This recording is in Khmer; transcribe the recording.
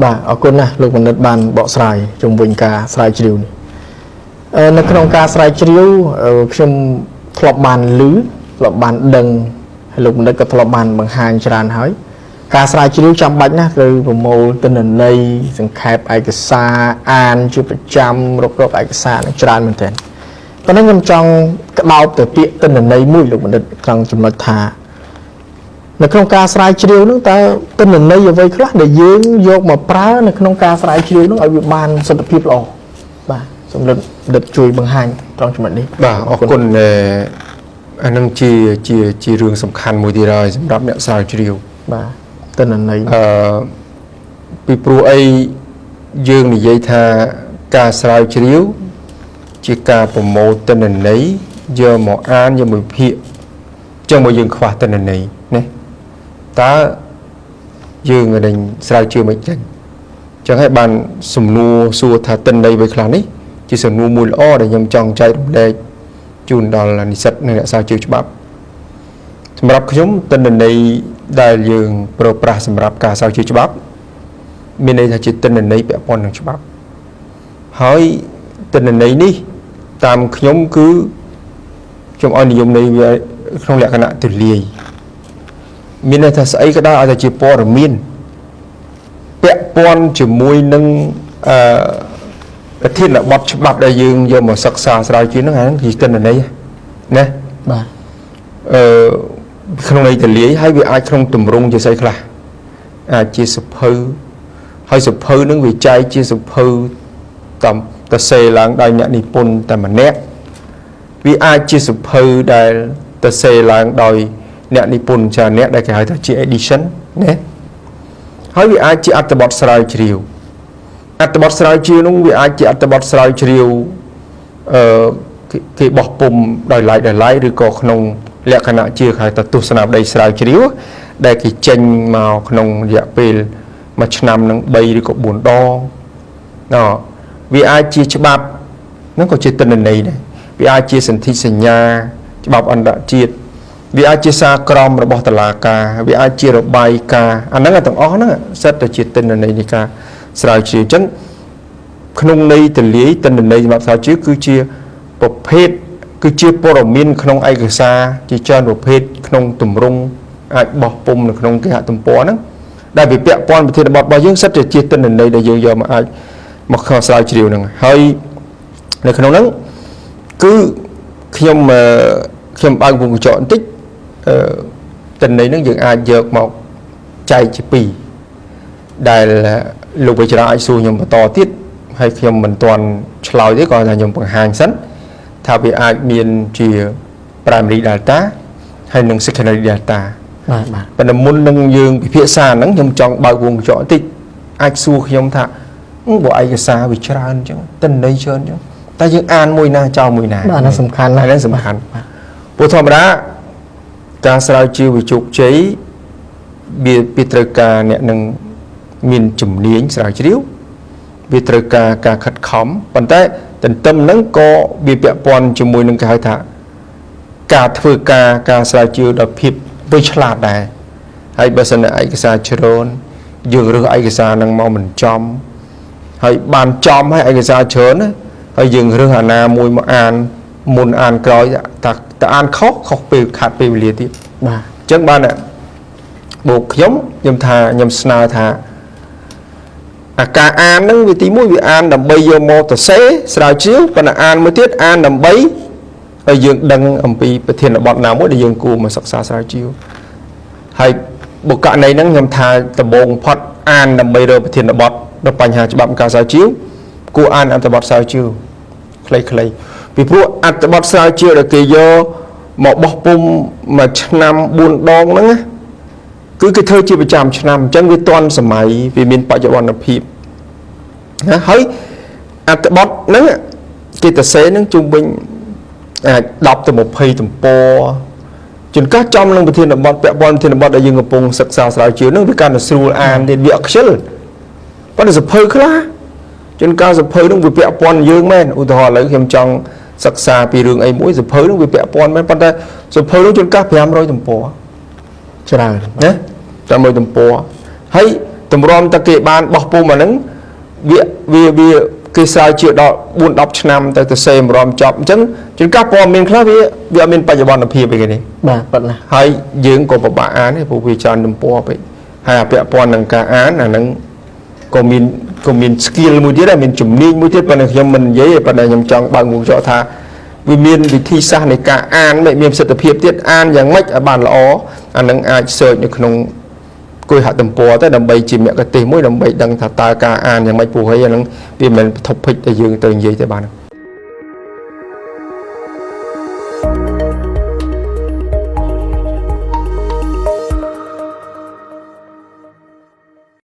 បាទអរគុណណាស់លោកបណ្ឌិតបានបកស្រាយជុំវិញការស្រាវជ្រាវនេះនៅក្នុងការស្រាវជ្រាវខ្ញុំធ្លាប់បានឮធ្លាប់បានដឹងហើយលោកបណ្ឌិតក៏ធ្លាប់បានបង្ហាញច្រើនហើយការស្រាវជ្រាវចាំបាច់ណាស់ត្រូវប្រមូលទិន្នន័យសង្ខេបឯកសារអានជាប្រចាំរកឯកសារនឹងច្រើនមែនទែនប៉ុន្តែខ្ញុំចង់ក្តោបទៅពាក្យទិន្នន័យមួយលោកបណ្ឌិតត្រង់ចំណុចថានៅក្នុងការស្រាវជ្រាវនោះតើទិន្នន័យអ្វីខ្លះដែលយើងយកមកប្រើនៅក្នុងការស្រាវជ្រាវនោះឲ្យវាបានសិទ្ធិភាពល្អបាទសូមលោកបណ្ឌិតជួយបង្ហាញត្រង់ចំណុចនេះបាទអរគុណអានឹងជារឿងសំខាន់មួយទៀតហើយសម្រាប់អ្នកស្រាវជ្រាវបាទទិន្នន័យពីព្រោះអីយើងនិយាយថាការស្រាវជ្រាវជាការប្រមូលទិន្នន័យយកមកអានយកមកវិភាគចឹងមកយើងខ្វះទិន្នន័យណាតើយើងនឹងស្រាវជ្រាវមិនចឹងចឹងហើយបានសំណួរសួរថាទិន្នន័យអ្វីខ្លះនេះជាសំណួរមួយល្អដែលខ្ញុំចង់ចែករំលែកជូនដល់និស្សិតនិងអ្នកស្រាវជ្រាវច្បាប់សម្រាប់ខ្ញុំទិន្នន័យដែលយើងប្រើប្រាស់សម្រាប់ការស្រាវជ្រាវច្បាប់មានន័យថាជាទិន្នន័យពាក់ព័ន្ធនឹងច្បាប់ហើយទិន្នន័យនេះតាមខ្ញុំគឺខ្ញុំឲ្យនិយមន័យវាក្នុងលក្ខណៈទូលាយមានន័យថាស្អីក៏ដោយឲ្យតែជាព័ត៌មានពាក់ព័ន្ធជាមួយនឹងប្រធានបទច្បាប់ដែលយើងយកមកសិក្សាស្រាវជ្រាវហ្នឹងហ្នឹងគឺទិន្នន័យណាបាទក្នុងន័យទូលាយហើយវាអាចក្នុងទម្រង់ជាស្អីខ្លះអាចជាសភៅហើយសភៅនឹងវាចែកជាសភៅតាមតសេឡើងដោយអ្នកនិពន្ធតែម្នាក់វាអាចជាសភៅដែលតសេឡើងដោយអ្នកនិពន្ធច្រើនអ្នកដែលគេហៅថាជា edition ណាហើយវាអាចជាអត្ថបទស្រាវជ្រាវអត្ថបទស្រាវជ្រាវនោះវាអាចជាអត្ថបទស្រាវជ្រាវគេបោះពុំដោយឡែកឬក៏ក្នុងលក្ខណៈជាហៅថាទស្សនាវដ្តីស្រាវជ្រាវដែលគេចេញមកក្នុងរយៈពេលមួយឆ្នាំនឹង3ឬក៏4ដងវាអាចជាច្បាប់ហ្នឹងក៏ជាទិន្នន័យដែរវាអាចជាសន្ធិសញ្ញាច្បាប់អន្តរជាតិវាអាចជាសារក្រមរបស់តុលាការវាអាចជារបាយការណ៍អាហ្នឹងទាំងអស់ហ្នឹងសិតតែជាទិន្នន័យនៃការស្រាវជ្រាវអញ្ចឹងក្នុងន័យទលាយទិន្នន័យសម្រាប់ស្រាវជ្រាវគឺជាប្រភេទគឺជាព័ត៌មានក្នុងឯកសារជាច្រើនប្រភេទក្នុងទម្រង់អាចបោះពុំនៅក្នុងគេហទំព័រហ្នឹងដែលវាពាក់ព័ន្ធប្រធានបទរបស់យើងសិតតែជាទិន្នន័យដែលយើងយកមកអាចមកខុសស្រាវជ្រាវហ្នឹងហើយនៅក្នុងហ្នឹងគឺខ្ញុំបើកវងកញ្ចក់បន្តិចទិន្នន័យហ្នឹងយើងអាចយកមកចែកជាពីរដែលលោកវិជ្ជាអាចសួរខ្ញុំបន្តទៀតហើយខ្ញុំមិនទាន់ឆ្លើយទេគាត់ថាខ្ញុំបង្ហាញសិនថាវាអាចមានជា primary data ហើយនិង secondary data បាទប៉ុន្តែមុននឹងយើងពិភាក្សាហ្នឹងខ្ញុំចង់បើកវងកញ្ចក់បន្តិចអាចសួរខ្ញុំថាបើឯកសារវាច្រើនអញ្ចឹងទិន្នន័យច្រើនអញ្ចឹងតែយើងអានមួយណាចោលមួយណាបាទហ្នឹងសំខាន់ណាស់ហ្នឹងសំខាន់ព្រោះធម្មតាការស្រាវជ្រាវវិជោគជ័យវាត្រូវការអ្នកនឹងមានជំនាញស្រាវជ្រាវវាត្រូវការខិតខំប៉ុន្តែទន្ទឹមហ្នឹងក៏វាពាក់ព័ន្ធជាមួយនឹងគេហៅថាការធ្វើការស្រាវជ្រាវដោយភាពវៃឆ្លាតដែរហើយបើសិនឯកសារច្រើនយើងរើសឯកសារហ្នឹងមកមិនចំហើយបានចំហើយឯកសារច្រើនណាហើយយើងរើសអាណាមួយមកអានមុនអានក្រោយតែអានខុសពេលខាត់ពេលវេលាទៀតបាទអញ្ចឹងបានបូកខ្ញុំថាខ្ញុំស្នើថាអាការអានហ្នឹងវាទី1វាអានដើម្បីយកមកទៅសេស្រាវជ្រាវប៉ុន្តែអានមួយទៀតអានដើម្បីឲ្យយើងដឹងអំពីប្រធានបទណាមួយដែលយើងគួរមកសិក្សាស្រាវជ្រាវហើយបុគ្គលនេះហ្នឹងខ្ញុំថាដំបូងផុតអានដើម្បីរកប្រធានបទដល់បញ្ហាច្បាប់ការស្រាវជ្រាវគួរអានអត្ថបទស្រាវជ្រាវខ្លីៗពីព្រោះអត្ថបទស្រាវជ្រាវដែលគេយកមកបោះពុំមួយឆ្នាំ4ដងហ្នឹងគឺគេធ្វើជាប្រចាំឆ្នាំអញ្ចឹងវាទាន់សម័យវាមានបច្ចុប្បន្នភាពណាហើយអត្ថបទហ្នឹងគេទៅសេហ្នឹងជុំវិញអាច10ទៅ20ទំព័រជួនកាសចំនឹងប្រធានបទពាក់ព័ន្ធប្រធានបទដែលយើងកំពុងសិក្សាស្រាវជ្រាវហ្នឹងវាកាន់តែស្រួលអានទៀតវាអខ្ជិលប៉ុន្តែសភៅខ្លះជួនកាលសភៅហ្នឹងវាពាក់ព័ន្ធយើងមែនឧទាហរណ៍ឥឡូវខ្ញុំចង់សិក្សាពីរឿងអីមួយសភៅហ្នឹងវាពាក់ព័ន្ធមែនប៉ុន្តែសភៅហ្នឹងជួនកាស500ទំព័រច្រើនណា500ទំព័រហើយទ តម្រាំតគេបានបោះពុំអាហ្នឹងវាគេស្រាវជ្រាវដល់4-10ឆ្នាំទៅសេម្រាំចប់អញ្ចឹងជួនកាលព័ត៌មានខ្លះវាអត់មានបច្ចុប្បន្នភាពអីគេនេះ បាទប៉ុណ្ណា ហើយយើងក៏ពិបាកអានទេព្រោះវាច្រើនទំព័រពេកហើយអាពាក់ព័ន្ធនឹងការអានអាហ្នឹងក៏មាន skill មួយទៀតដែរមានជំនាញមួយទៀតប៉ុន្តែខ្ញុំមិននិយាយទេប៉ុន្តែខ្ញុំចង់បើកមុខចោលថាវាមានវិធីសាស្ត្រនៃការអានមានប្រសិទ្ធភាពទៀតអានយ៉ាងម៉េចឲ្យបានល្អអាហ្នឹងអាច search នៅក្នុងគួយហទំព័រទៅដើម្បីជាមគ្គុទ្ទេសក៍មួយដើម្បីដឹងថាតើការអានយ៉ាងម៉េចព្រោះហើយអាហ្នឹងវាមិនមែន topic ដែលយើងទៅនិយាយទេបាទ